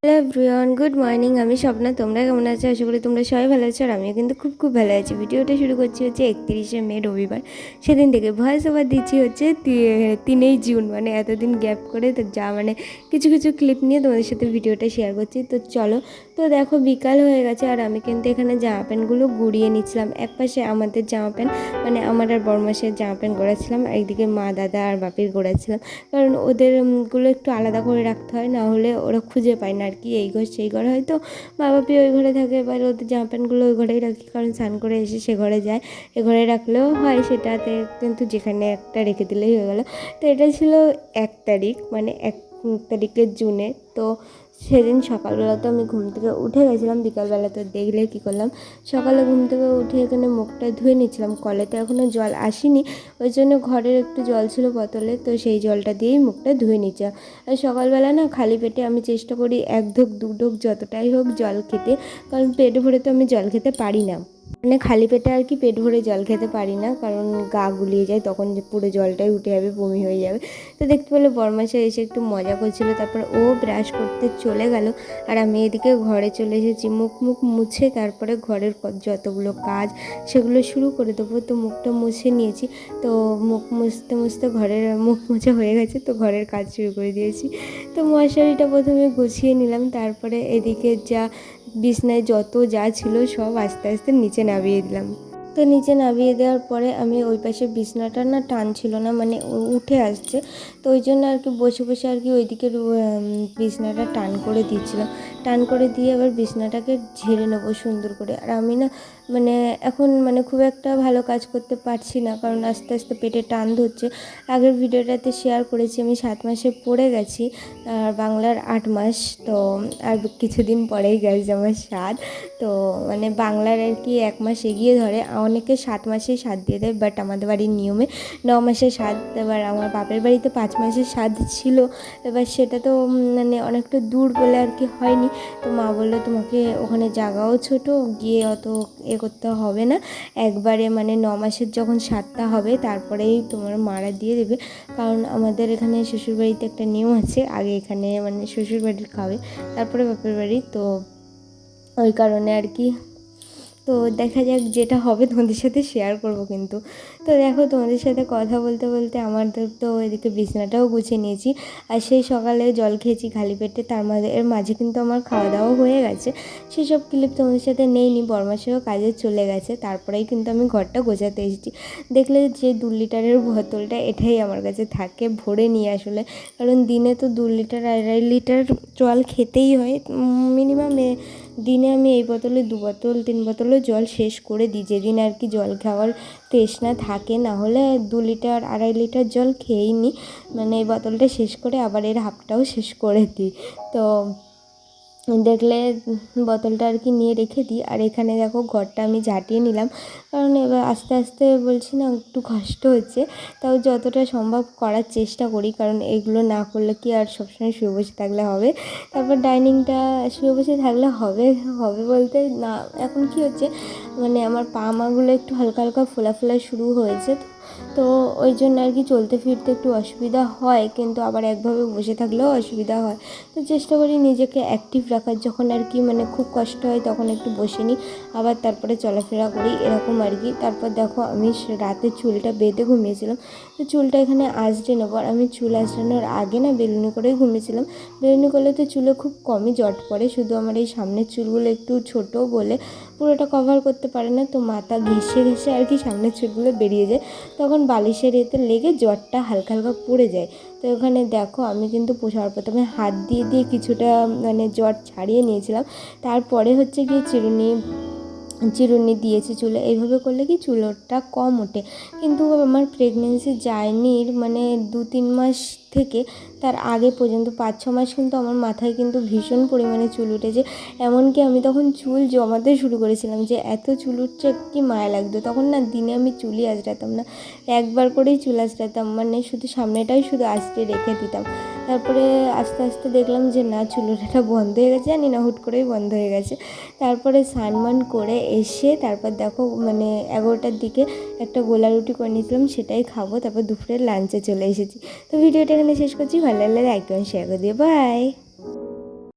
Hello everyone, good morning. আমি স্বপ্না। তোমরা কেমন আছো? আশা করি তোমরা সবাই ভালো আছো, আর আমিও কিন্তু খুব খুব ভালো আছি। ভিডিওটা শুরু করছি হচ্ছে 31শে মে, রবিবার। সেদিন থেকে ভয়েস ওভার দিচ্ছি হচ্ছে 3ই জুন, মানে এতদিন গ্যাপ করে। তো যা মানে কিছু কিছু ক্লিপ নিয়ে তোমাদের সাথে ভিডিওটা শেয়ার করছি। তো চলো। তো দেখো বিকাল হয়ে গেছে, আর আমি কিন্তু এখানে জামা প্যান্টগুলো গুড়িয়ে নিচ্ছিলাম। এক পাশে আমাদের জামা প্যান্ট, মানে আমার আর বড়মাসের জামা প্যান্ট গড়াচ্ছিলাম, আর একদিকে মা, দাদা আর বাপির গড়াচ্ছিলাম। কারণ ওদের গুলো একটু আলাদা করে রাখতে হয়, না হলে ওরা খুঁজে পায় না আর কি। এই ঘর সেই ঘর, হয়তো মা বাপি ওই ঘরে থাকে, এবার ওদের জামা প্যান্টগুলো ওই ঘরেই রাখি, কারণ স্নান করে এসে সে ঘরে যায়। এ ঘরে রাখলেও হয় সেটাতে, কিন্তু যেখানে একটা রেখে দিলেই হয়ে গেলো। তো এটা ছিল 1 তারিখ, মানে 1 তারিখে জুনে। তো সেদিন সকালবেলা তো আমি ঘুম থেকে উঠে গেছিলাম। বিকালবেলা তো দেখলে কী করলাম, সকালে ঘুম থেকে উঠে এখানে মুখটা ধুয়ে নিচ্ছিলাম। কলেতে এখনও জল আসেনি, ওই জন্য ঘরের একটু জল ছিল বোতলে, তো সেই জলটা দিয়েই মুখটা ধুয়ে নিচ্ছিলাম। আর সকালবেলা না খালি পেটে আমি চেষ্টা করি 1 ঢোক 2 ঢোক যতটাই হোক জল খেতে, কারণ পেট ভরে তো আমি জল খেতে পারি না। মানে খালি পেটে আর কি পেট ভরে জল খেতে পারি না, কারণ গা গুলিয়ে যায়, তখন যে পুরো জলটাই উঠে যাবে, বমি হয়ে যাবে। তো দেখতে পেলে বরমাসা এসে একটু মজা করছিল, তারপর ও ব্রাশ করতে চলে গেল, আর আমি এদিকে ঘরে চলে এসেছি। মুখ মুছে তারপরে ঘরের যতগুলো কাজ সেগুলো শুরু করে দেবো। তো মুখটা মুছে নিয়েছি, তো মুখ মুছতে মুছতে ঘরের মুখ মোছা হয়ে গেছে, তো ঘরের কাজ শুরু করে দিয়েছি। তো মশারিটা প্রথমে গুছিয়ে নিলাম, তারপরে এদিকে বিছনায় যত যা ছিল সব আস্তে আস্তে নিচে নামিয়ে দিলাম। তো নিচে নামিয়ে দেওয়ার পরে আমি ওই পাশে বিছনাটা না টানছিল না, মানে উঠে আসছে, তো ওই জন্য আর কি বসে বসে আর কি ওইদিকে বিছনাটা টান করে দিচ্ছিলাম। টান করে দিয়ে আবার বিছনাটাকে ঝেড়ে নেবো সুন্দর করে। আর আমি না মানে এখন মানে খুব একটা ভালো কাজ করতে পারছি না, কারণ আস্তে আস্তে পেটে টান ধরছে। আগের ভিডিওটাতে শেয়ার করেছি আমি 7 মাসে পড়ে গেছি, আর বাংলার 8 মাস। তো আর কিছুদিন পরেই গেছে আমার 7। তো মানে বাংলার আর কি 1 মাস এগিয়ে ধরে, অনেকে 7 মাসেই 7 দিয়ে দেয়, বাট আমাদের বাড়ির নিয়মে 9 মাসে 7। এবার আমার বাপের বাড়িতে 5 মাসে 7 ছিল, এবার সেটা তো মানে অনেকটা দূর বলে আর কি হয়নি। তো মা বললো তোমাকে ওখানে জায়গাও ছোট, গিয়ে অত করতে হবে না, একবারে মানে 9 মাসের যখন 7টা হবে তারপরেই তোমার মারা দিয়ে দেবে। কারণ আমাদের এখানে শ্বশুরবাড়িতে একটা নিয়ম আছে, আগে এখানে মানে শ্বশুরবাড়ির খাবে, তারপরে বাপের বাড়ি। তো ওই কারণে আর কি, তো দেখা যাক, যেটা হবে তোমাদের সাথে শেয়ার করব কিন্তু। তো দেখো তোমাদের সাথে কথা বলতে বলতে আমাদের তো এদিকে বিছানাটাও গুছিয়ে নিয়েছি, আর সেই সকালে জল খেয়েছি খালি পেটে, এর মাঝে কিন্তু আমার খাওয়া দাওয়া হয়ে গেছে। সেসব ক্লিপ তোমাদের সাথে নেইনি, বরমাসেও কাজে চলে গেছে, তারপরেই কিন্তু আমি ঘরটা গোছাতে এসেছি। দেখলে যে 2 লিটারের বোতলটা, এটাই আমার কাছে থাকে ভরে নিয়ে আসলে, কারণ দিনে তো 2 লিটার 2.5 লিটার জল খেতেই হয় মিনিমাম। দিনে আমি এই বোতলে 2 বোতল 3 বোতলও জল শেষ করে দিই, যেদিন আর কি জল খাওয়ার তৃষ্ণা থাকে, না হলে 2 লিটার 2.5 লিটার জল খেয়েই নিই। মানে এই বোতলটা শেষ করে আবার এর হাফটাও শেষ করে দিই। তো দেখলে বোতলটা আর কি নিয়ে রেখে দিই। আর এখানে দেখো ঘরটা আমি ঝাঁটিয়ে নিলাম, কারণ এবার আস্তে আস্তে বলছি না একটু কষ্ট হচ্ছে, তাও যতটা সম্ভব করার চেষ্টা করি, কারণ এগুলো না করলে কি আর সবসময় শুয়ে বসে থাকলে হবে। তারপর ডাইনিংটা শুয়ে বসে থাকলে হবে হবে বলতে না, এখন কি হচ্ছে মানে আমার পা মাগুলো একটু হালকা হালকা ফোলা ফোলা শুরু হয়েছে, তো ওই জন্য আর কি চলতে ফিরতে একটু অসুবিধা হয়, কিন্তু আবার একভাবে বসে থাকলেও অসুবিধা হয়। তো চেষ্টা করি নিজেকে অ্যাক্টিভ রাখার, যখন আর কি মানে খুব কষ্ট হয় তখন একটু বসে নিই, আবার তারপরে চলাফেরা করি, এরকম আর কি। তারপর দেখো আমি রাতে চুলটা বেঁধে ঘুমিয়েছিলাম, তো চুলটা এখানে আঁচড়ে নেবো। আর আমি চুল আঁচড়ানোর আগে না বেলুনি করেই ঘুমিয়েছিলাম। বেলুনি করলে তো চুলে খুব কমই জট পড়ে, শুধু আমার এই সামনের চুলগুলো একটু ছোটো বলে পুরোটা কভার করতে পারে না, তো মাথা ঘেঁষে ঘেঁষে আর কি সামনের চুলগুলো বেরিয়ে যায়, তখন বালিশের এতে লেগে জটটা হালকা হালকা পড়ে যায়। তো ওখানে দেখো আমি কিন্তু সবার প্রথমে হাত দিয়ে দিয়ে কিছুটা মানে জট ছাড়িয়ে নিয়েছিলাম, তারপরে হচ্ছে গিয়ে চিরুনি দিয়েছি চুলে। এইভাবে করলে কি চুলটা কম ওঠে। কিন্তু আমার প্রেগনেন্সি জার্নির মানে 2-3 মাস থেকে তার আগে পর্যন্ত 5-6 মাস কিন্তু আমার মাথায় কিন্তু ভীষণ পরিমাণে চুল উঠেছে। এমনকি আমি তখন চুল জমাতে শুরু করেছিলাম, যে এত চুল উঠছে কি মায়া লাগতো। তখন না দিনে আমি চুলই আঁচড়াতাম না, একবার করেই চুল আঁচড়াতাম, মানে শুধু সামনেটাই শুধু আঁচড়ে রেখে দিতাম। তারপরে আস্তে আস্তে দেখলাম যে না, চুল ওঠাটা বন্ধ হয়ে গেছে, জানি না হুট করেই বন্ধ হয়ে গেছে। তারপরে স্নান করে এসে তারপর দেখো মানে 11টার দিকে একটা গোলা রুটি করে নিয়েছিলাম, সেটাই খাবো, তারপর দুপুরে লাঞ্চে চলে এসেছি। তো ভিডিওটা এখানে শেষ করছি, ভালো লাগলে লাইক কমেন্ট শেয়ার করে দিও, বাই।